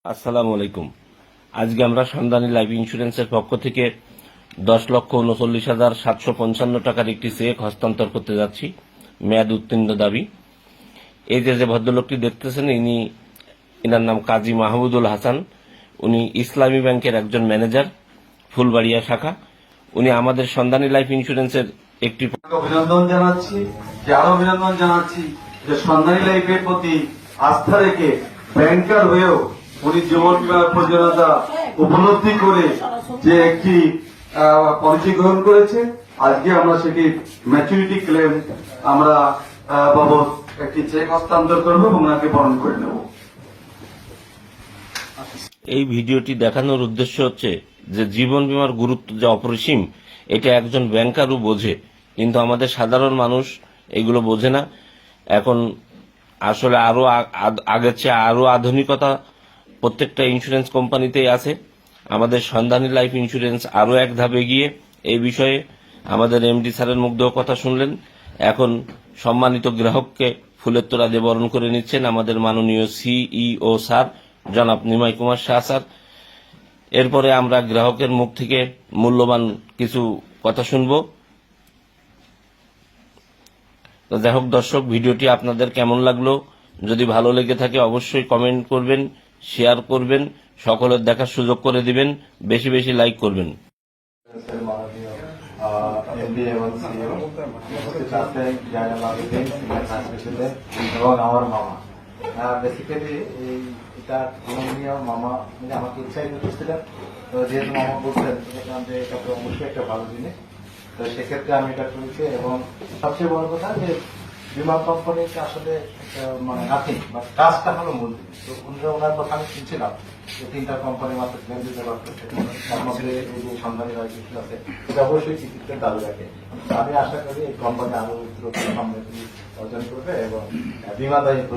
আসসালামু আলাইকুম। আজকে আমরা সন্ধানী লাইফ ইন্স্যুরেন্সের পক্ষ থেকে 10,39,755 টাকার একটি চেক হস্তান্তর করতে যাচ্ছি। মেয়াদ উত্তীর্ণ দাবি। এই যে ভদ্রলোকটি দেখতেছেন, ইনার নাম কাজী মাহমুদুল হাসান। উনি ইসলামী ব্যাংকের একজন ম্যানেজার, ফুলবাড়িয়া শাখা। উনি আমাদের সন্ধানী লাইফ ইন্স্যুরেন্সের একটি অভিনন্দন জানাচ্ছি যে সন্ধানী লাইফের প্রতি আস্থা রেখে ব্যাংকার হয়েও উনি জীবন বীমার প্রয়োজনীয়তা উপলব্ধি করে যে একটি পলিসি গ্রহণ করেছে। আজকে আমরা সেটি ম্যাচুরিটি ক্লেম আমরা বাবদ একটি চেক হস্তান্তর করবো এবং ওনাকে বরণ করে নেব। এই ভিডিওটি দেখানোর উদ্দেশ্য হচ্ছে যে জীবন বীমার গুরুত্ব যে অপরিসীম, এটা একজন ব্যাংকারও বোঝে, কিন্তু আমাদের সাধারণ মানুষ এগুলো বোঝে না। এখন আসলে আরো আগের চেয়ে আরো আধুনিকতা প্রত্যেকটা ইন্স্যুরেন্স কোম্পানিতেই আছে। আমাদের সন্ধানী লাইফ ইন্স্যুরেন্স আরো এক ধাপ এগিয়ে এই বিষয়ে। আমাদের এমডি স্যারের মুখ দিয়ে কথা শুনলেন। এখন সম্মানিত গ্রাহককে ফুলের তোড়া দিয়ে বরণ করে নিচ্ছেন আমাদের মাননীয় সিইও স্যার জনাব নিমাই কুমার শাহ স্যার। এরপরে আমরা গ্রাহকের মুখ থেকে মূল্যবান কিছু কথা শুনব। তো যাই হোক দর্শক, ভিডিওটি আপনাদের কেমন লাগলো? যদি ভালো লেগে থাকে অবশ্যই কমেন্ট করবেন, শেয়ার করবেন, সকলের দেখার সুযোগ করে দিবেন, বেশি বেশি লাইক করবেন। এবং আমার মামা বেসিক্যালি এটা কলম্বিয়া মামা মানে আমাকে উৎসাহিত করছিলেন। তো যেহেতু মামা বলছেন দেখলাম যে এটা তো অবশ্যই একটা ভালো জিনিস, তো সেক্ষেত্রে আমি এটা করেছি। এবং সবচেয়ে বড় কথা যে বিমা কোম্পানিকে আসলে মানে নাথিং বা কাজটা হলো মূল জিনিস। তো ওনার কথা আমি শুনছিলাম যে 3টা কোম্পানি মাত্র ক্লেম দিতে পারতেছে, তার মধ্যে এই যে সন্ধানী রায় কিছু আছে, এটা অবশ্যই চিকিৎসার দাবি রাখে। আমি আশা করি এই কোম্পানি আরো সমৃদ্ধি অর্জন করবে এবং বিমা দায়িত্ব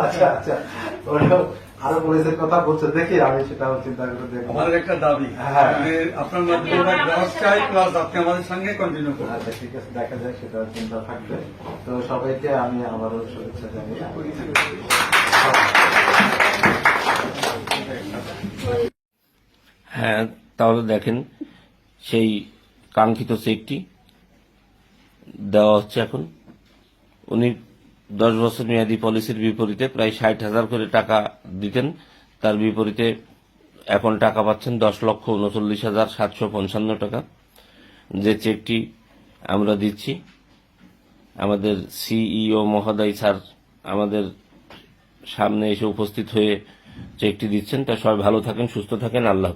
আচ্ছা আচ্ছা আরো পুলিশের কথা বলছে, দেখি আমি সেটা চিন্তা করে দেখি। আমাদের একটা দাবি আপনার মাধ্যমে গ্রাহক চাই প্লাস আপনি আমাদের সঙ্গে কন্টিনিউ করুন। আচ্ছা ঠিক আছে, দেখা যায় সেটা চিন্তা থাকবে। তো সবাইকে আমি আবারও শুভেচ্ছা জানিয়ে হ্যাঁ, তাহলে দেখেন সেই কাঙ্ক্ষিত চেকটি দেওয়া হচ্ছে। এখন উনি 10 বছর মেয়াদী পলিসির বিপরীতে প্রায় 60,000 করে টাকা দিতেন, তার বিপরীতে এখন টাকা পাচ্ছেন 10,39,755 টাকা। যে চেকটি আমরা দিচ্ছি, আমাদের সিইও মহোদয় স্যার আমাদের সামনে এসে উপস্থিত হয়ে চেকটি দিচ্ছেন। তা সবাই ভালো থাকেন, সুস্থ থাকেন, আল্লাহ।